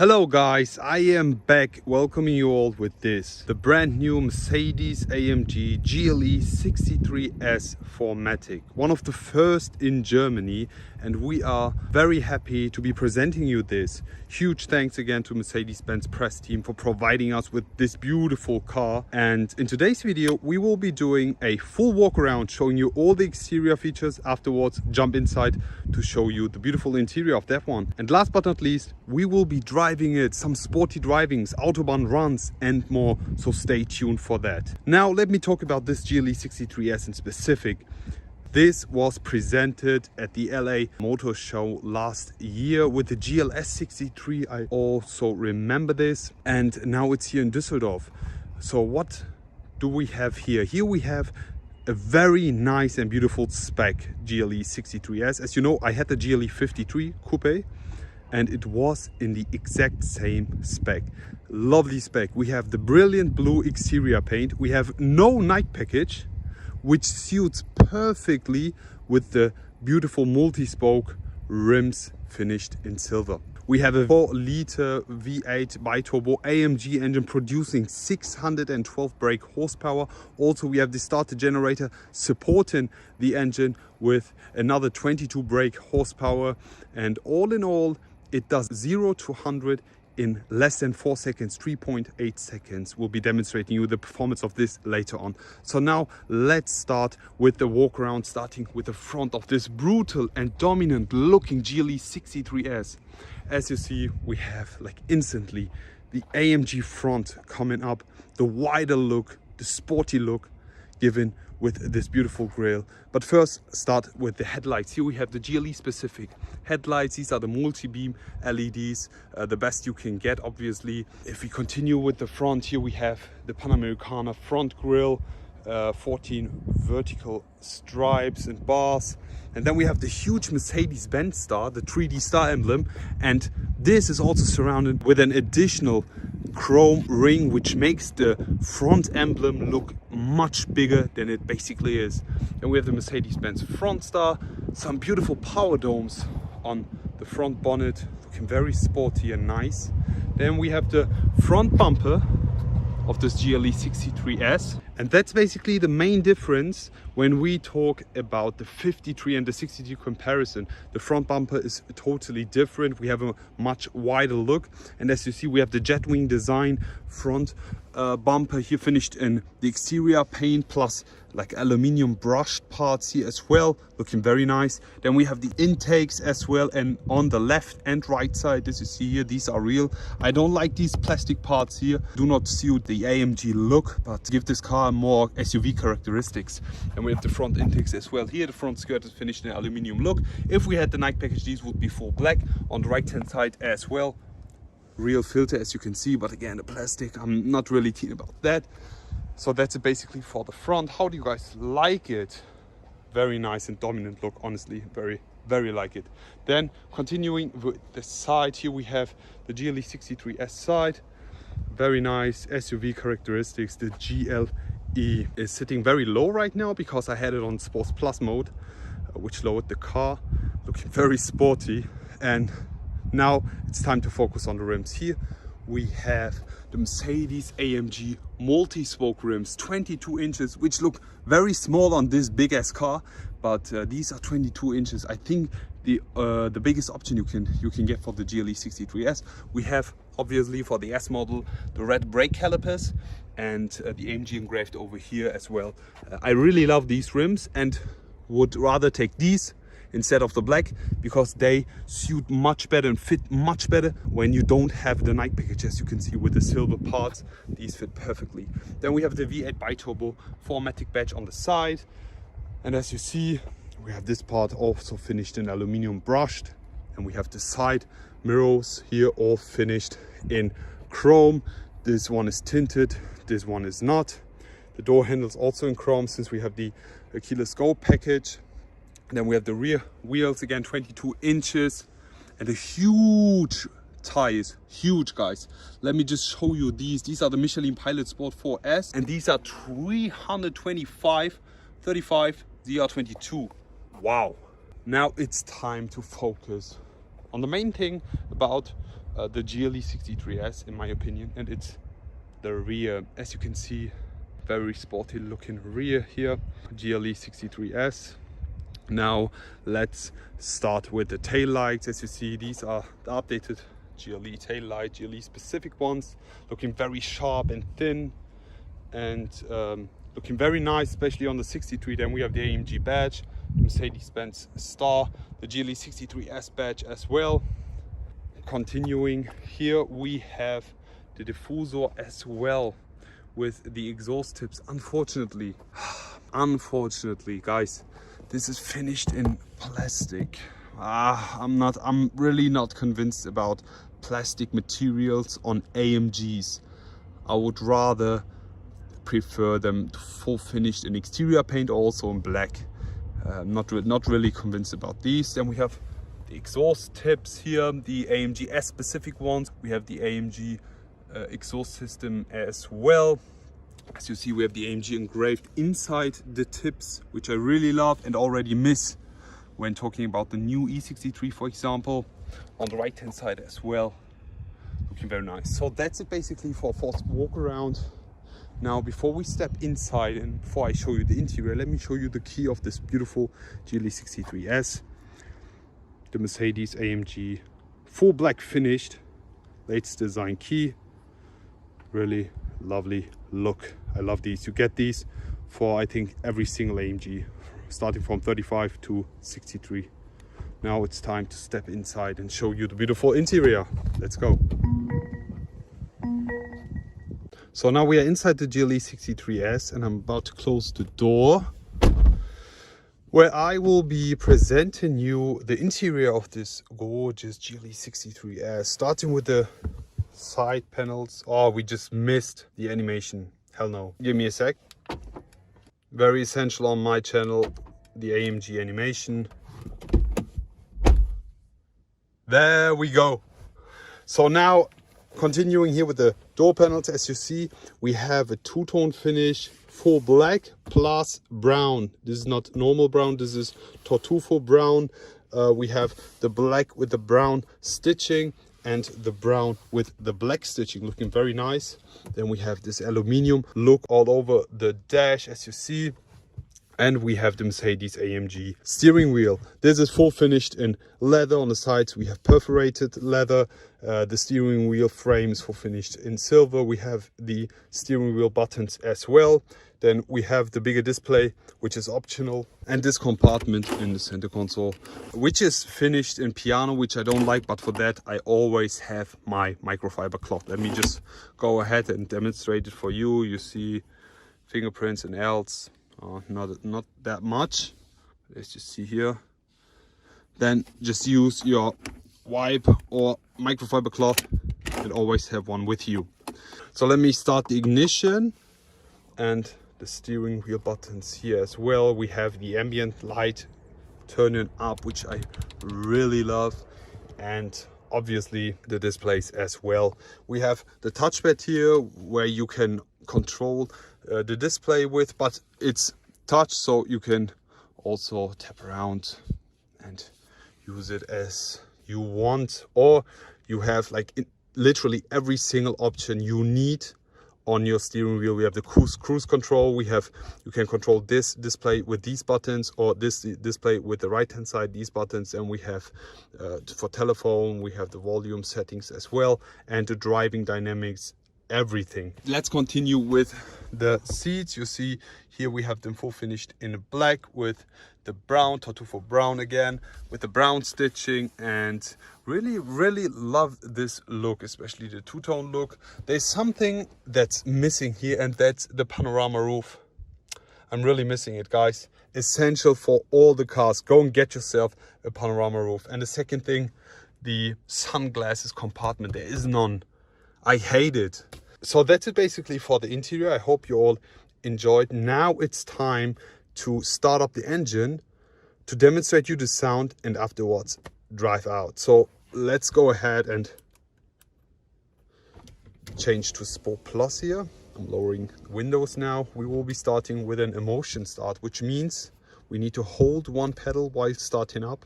Hello guys, I am back welcoming you all with this, the brand new Mercedes-AMG GLE63 S4matic, one of the first in Germany, and we are very happy to be presenting you this. Huge thanks again to Mercedes Benz press team for providing us with this beautiful car. And in today's video we will be doing a full walk around, showing you all the exterior features. Afterwards jump inside to show you the beautiful interior of that one, and last but not least we will be driving it, some sporty drivings, Autobahn runs and more, so stay tuned for that. Now let me talk about this GLE63S in specific. This was presented at the LA Motor Show last year with the GLS63. I also remember this, and now it's here in Düsseldorf. So what do we have here? Here we have a very nice and beautiful spec GLE63S. As you know, I had the GLE53 Coupe and it was in the exact same spec. Lovely spec. We have the brilliant blue exterior paint. We have no night package, which suits perfectly with the beautiful multi-spoke rims finished in silver. We have a 4-liter V8 biturbo AMG engine producing 612 brake horsepower. Also, we have the starter generator supporting the engine with another 22 brake horsepower. And all in all, it does 0 to 100 in less than 4 seconds, 3.8 seconds. We'll be demonstrating you the performance of this later on. So now let's start with the walk around, starting with the front of this brutal and dominant looking GLE63S. As you see, we have like instantly the AMG front coming up, the wider look, the sporty look given with this beautiful grille. But first, start with the headlights. Here we have the GLE specific headlights. These are the multi-beam LEDs, the best you can get, obviously. If we continue with the front, here we have the Panamericana front grille, 14 vertical stripes and bars. And then we have the huge Mercedes Benz star, the 3D star emblem. And this is also surrounded with an additional chrome ring, which makes the front emblem look much bigger than it basically is. And we have the Mercedes-Benz front star, some beautiful power domes on the front bonnet, looking very sporty and nice. Then we have the front bumper of this GLE63S, and that's basically the main difference when we talk about the 53 and the 62 comparison. The front bumper is totally different. We have a much wider look, and as you see, we have the jet wing design front bumper here, finished in the exterior paint plus like aluminium brushed parts here as well, looking very nice. Then we have the intakes as well, and on the left and right side, as you see here, these are real. I don't like these plastic parts here, do not suit the AMG look, but give this car more SUV characteristics. And we have the front intakes as well. Here the front skirt is finished in aluminium look. If we had the night package, these would be full black. On the right hand side as well, real filter as you can see, but again the plastic, I'm not really keen about that. So that's it basically for the front. How do you guys like it? Very nice and dominant look, honestly, very like it. Then continuing with the side, here we have the GLE63S side. Very nice SUV characteristics. The GLE is sitting very low right now because I had it on Sports Plus mode, which lowered the car, looking very sporty. And now it's time to focus on the rims. Here we have the Mercedes-AMG multi-spoke rims, 22 inches, which look very small on this big ass car, but these are 22 inches. I think the biggest option you can get for the GLE63S. We have obviously for the S model the red brake calipers and the AMG engraved over here as well. I really love these rims and would rather take these instead of the black, because they suit much better and fit much better when you don't have the night package. As you can see with the silver parts, these fit perfectly. Then we have the V8 biturbo 4matic badge on the side, and as you see, we have this part also finished in aluminium brushed, and we have the side mirrors here all finished in chrome. This one is tinted, this one is not. The door handles also in chrome, since we have the keyless go package. And then we have the rear wheels, again 22 inches, and a huge tires, huge guys. Let me just show you these. These are the Michelin Pilot Sport 4S, and these are 325/35 ZR22. Wow. Now it's time to focus on the main thing about the GLE63S in my opinion, and it's the rear. As you can see, very sporty looking rear here, GLE63S. Now let's start with the tail lights. As you see, these are the updated GLE tail light, GLE specific ones, looking very sharp and thin, and looking very nice, especially on the 63. Then we have the AMG badge, the Mercedes Benz star, the GLE63S badge as well. Continuing here, we have the diffusor as well with the exhaust tips. Unfortunately guys, this is finished in plastic. I'm really not convinced about plastic materials on AMGs. I would rather prefer them to full finished in exterior paint, also in black. Not really convinced about these. Then we have the exhaust tips here, the AMG S specific ones. We have the AMG exhaust system as well. As you see, we have the AMG engraved inside the tips, which I really love and already miss when talking about the new E63, for example, on the right hand side as well. Looking very nice. So that's it basically for a first walk around. Now, before we step inside and before I show you the interior, let me show you the key of this beautiful GLE63S. The Mercedes-AMG full black finished, latest design key. Really lovely look. I love these. You get these for, I think, every single AMG, starting from 35 to 63. Now it's time to step inside and show you the beautiful interior. Let's go. So now we are inside the GLE63S, and I'm about to close the door, where I will be presenting you the interior of this gorgeous GLE63S, starting with the side panels. Oh, we just missed the animation. Hell no. Give me a sec. Very essential on my channel, the AMG animation. There we go. So now, continuing here with the door panels, as you see, we have a two-tone finish, full black plus brown. This is not normal brown, this is Tartufo brown. We have the black with the brown stitching and the brown with the black stitching, looking very nice. Then we have this aluminium look all over the dash, as you see. And we have the Mercedes-AMG steering wheel. This is full finished in leather. On the sides we have perforated leather. The steering wheel frame is full finished in silver. We have the steering wheel buttons as well. Then we have the bigger display, which is optional. And this compartment in the center console, which is finished in piano, which I don't like. But for that, I always have my microfiber cloth. Let me just go ahead and demonstrate it for you. You see fingerprints and else. Not that much. Let's just see here. Then just use your wipe or microfiber cloth and always have one with you. So let me start the ignition and the steering wheel buttons here as well. We have the ambient light turning up, which I really love, and obviously the displays as well. We have the touchpad here where you can control the display with, but it's touch, so you can also tap around and use it as you want, or you have like literally every single option you need on your steering wheel. We have the cruise control. You can control this display with these buttons, or this display with the right hand side, these buttons. And we have for telephone, we have the volume settings as well, and the driving dynamics, everything. Let's continue with the seats. You see here we have them full finished in black with the brown, Tartufo brown again, with the brown stitching, and really love this look, especially the two-tone look. There's something that's missing here, and that's the panorama roof. I'm really missing it, guys. Essential for all the cars. Go and get yourself a panorama roof. And the second thing, the sunglasses compartment. There is none. I hate it. So that's it basically for the interior. I hope you all enjoyed. Now it's time to start up the engine, to demonstrate you the sound, and afterwards drive out. So let's go ahead and change to Sport Plus here. I'm lowering the windows now. We will be starting with an emotion start, which means we need to hold one pedal while starting up.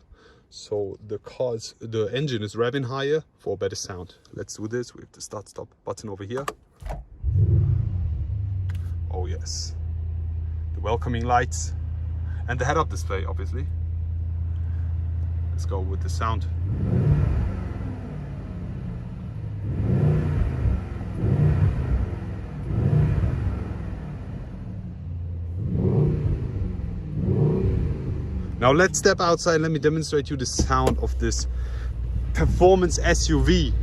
so the engine is revving higher for better sound. Let's do this with the start stop button over here. Oh yes, the welcoming lights and the head-up display, obviously. Let's go with the sound. Now let's step outside. Let me demonstrate you the sound of this performance SUV.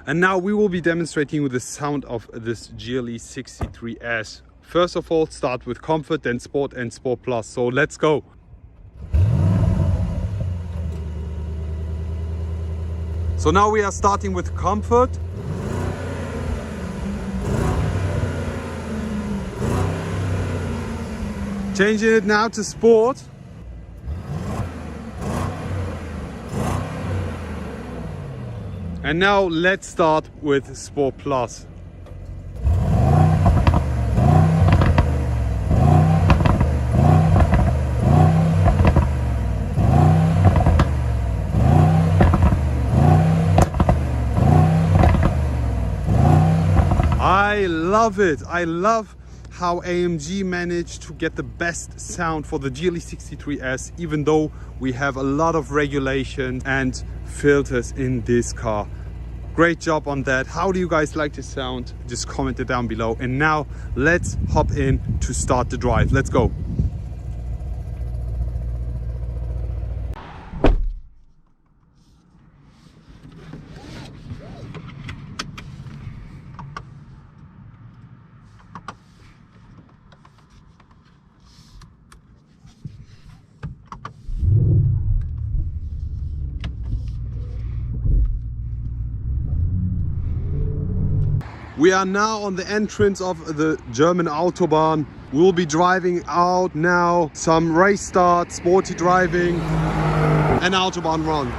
And now we will be demonstrating with the sound of this GLE63 S. First of all, start with comfort, then sport and sport plus. So let's go. So now we are starting with comfort. Changing it now to sport. And now let's start with Sport Plus. I love it. I love how AMG managed to get the best sound for the GLE63 S, even though we have a lot of regulation and filters in this car. Great job on that. How do you guys like the sound? Just comment it down below. And now let's hop in to start the drive. Let's go. We are now on the entrance of the German Autobahn. We'll be driving out now some race start, sporty driving and Autobahn runs.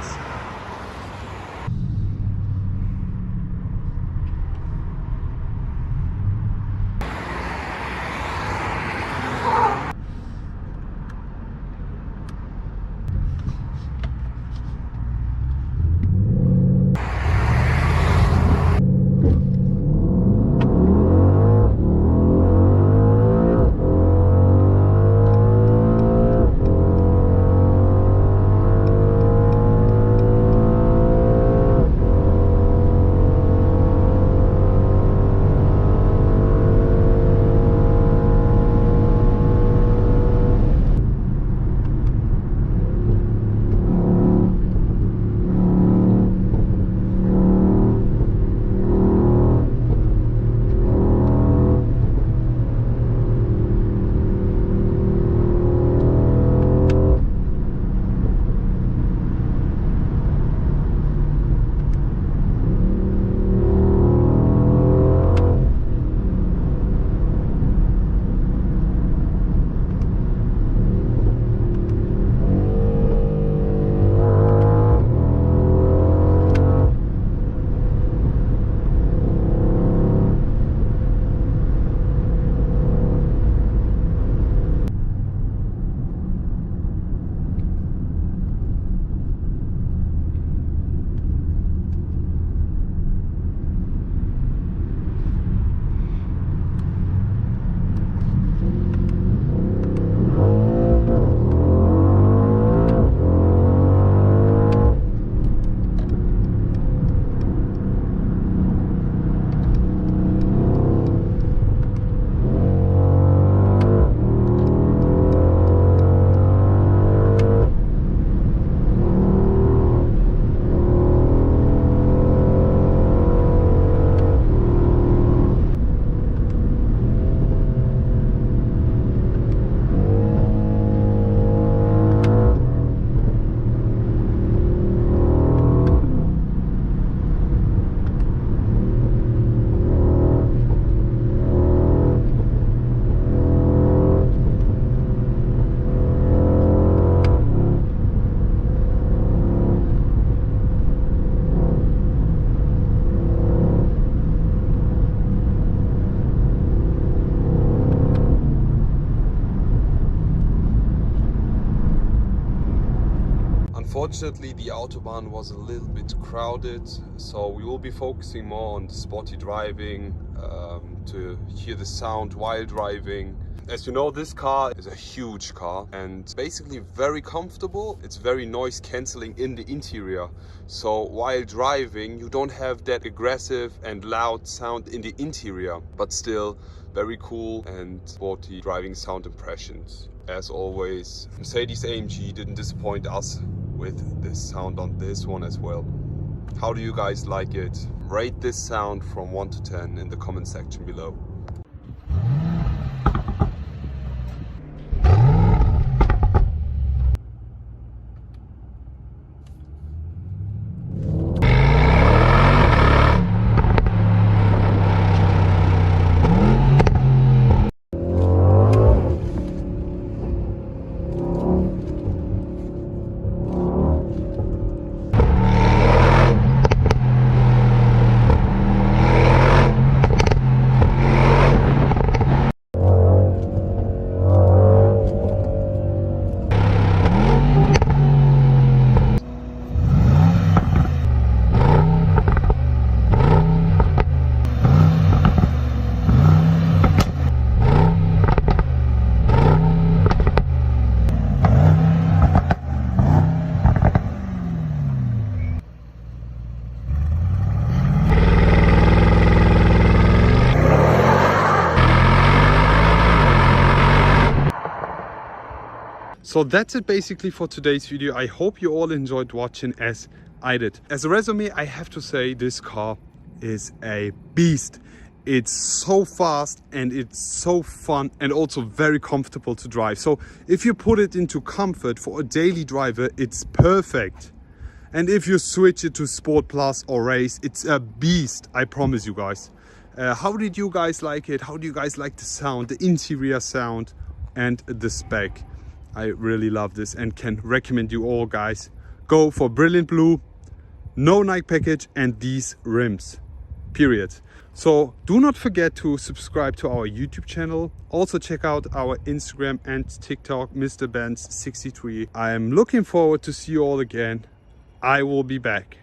Unfortunately, the Autobahn was a little bit crowded, so we will be focusing more on sporty driving, to hear the sound while driving. As you know, this car is a huge car and basically very comfortable. It's very noise cancelling in the interior. So while driving, you don't have that aggressive and loud sound in the interior, but still very cool and sporty driving sound impressions. As always, Mercedes-AMG didn't disappoint us with this sound on this one as well. How do you guys like it? Rate this sound from 1 to 10 in the comment section below. So that's it basically for today's video. I hope you all enjoyed watching as I did. As a resume, I have to say this car is a beast. It's so fast and it's so fun and also very comfortable to drive. So if you put it into comfort for a daily driver, it's perfect. And if you switch it to Sport Plus or Race, it's a beast, I promise you guys. How did you guys like it? How do you guys like the sound, the interior sound and the spec? I really love this and can recommend you all guys. Go for brilliant blue, no Nike package and these rims, period. So do not forget to subscribe to our YouTube channel. Also check out our Instagram and TikTok, Mercedes Benz 63. I am looking forward to see you all again. I will be back.